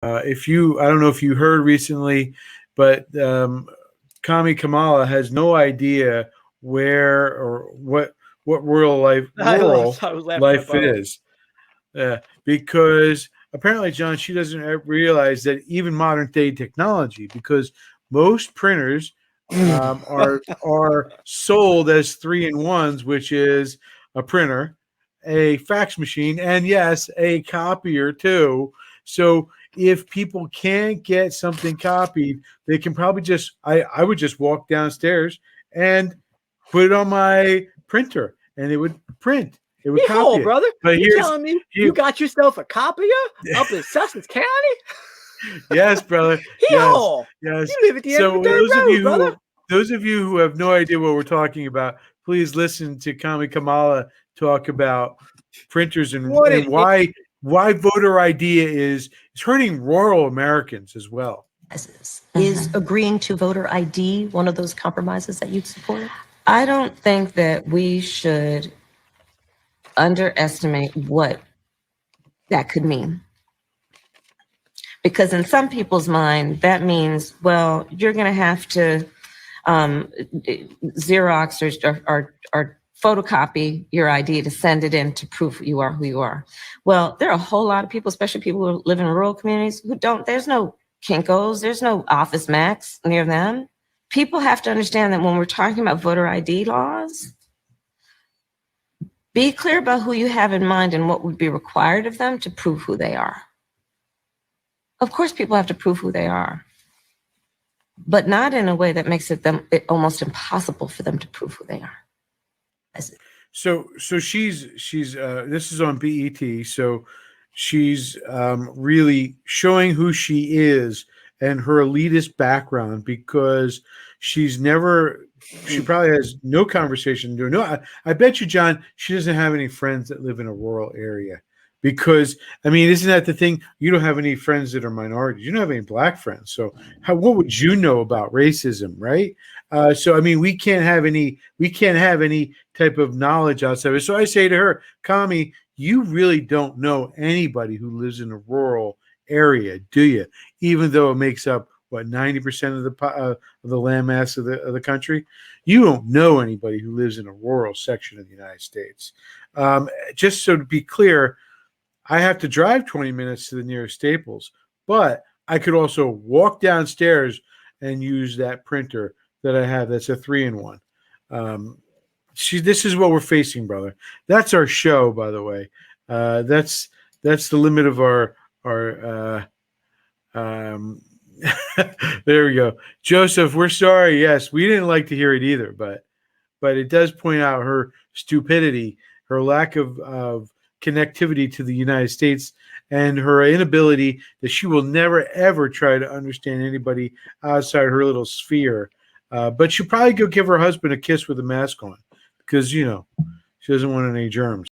I don't know if you heard recently, but Kommie Kamala has no idea where or what rural I was laughing my life butt off. is, because apparently, John, she doesn't realize that even modern day technology, because most printers are sold as 3-in-1s, which is a printer, a fax machine, and yes, a copier too. So if people can't get something copied, they can probably just I would just walk downstairs and put it on my printer, and it would print. It would copy Hee-haw, it. brother. But You here's telling me here, you got yourself a copier up in Sussex County? yes, brother. Yes, Hee-haw. yes. You live at the end of So a dirt road, brother. those of you who have no idea what we're talking about, please listen to Kommie Kamala talk about printers What and an idiot. why voter ID is hurting rural Americans as well. Is agreeing to voter ID one of those compromises that you'd support? I don't think that we should underestimate what that could mean. Because in some people's mind, that means, well, you're going to have to Xerox or photocopy your ID to send it in to prove you are who you are. Well, there are a whole lot of people, especially people who live in rural communities, who don't, there's no Kinko's, there's no Office Max near them. People have to understand that when we're talking about voter ID laws, be clear about who you have in mind and what would be required of them to prove who they are. Of course, people have to prove who they are, but not in a way that makes it almost impossible for them to prove who they are. So she's this is on BET. So she's really showing who she is and her elitist background, because she probably has no conversation. No, I bet you, John, she doesn't have any friends that live in a rural area. Because, I mean, isn't that the thing? You don't have any friends that are minorities. You don't have any black friends. So what would you know about racism, right? So, I mean, we can't have any type of knowledge outside of it. So I say to her, Kommie, you really don't know anybody who lives in a rural area, do you? Even though it makes up, what, 90% of the landmass of the country? You don't know anybody who lives in a rural section of the United States. Just so to be clear, I have to drive 20 minutes to the nearest Staples, but I could also walk downstairs and use that printer that I have. That's a 3-in-1. This is what we're facing, brother. That's our show, by the way. That's the limit of our there we go. Joseph, we're sorry. Yes, we didn't like to hear it either, but it does point out her stupidity, her lack of connectivity to the United States, and her inability that she will never, ever try to understand anybody outside her little sphere. But she'll probably go give her husband a kiss with a mask on, because, she doesn't want any germs.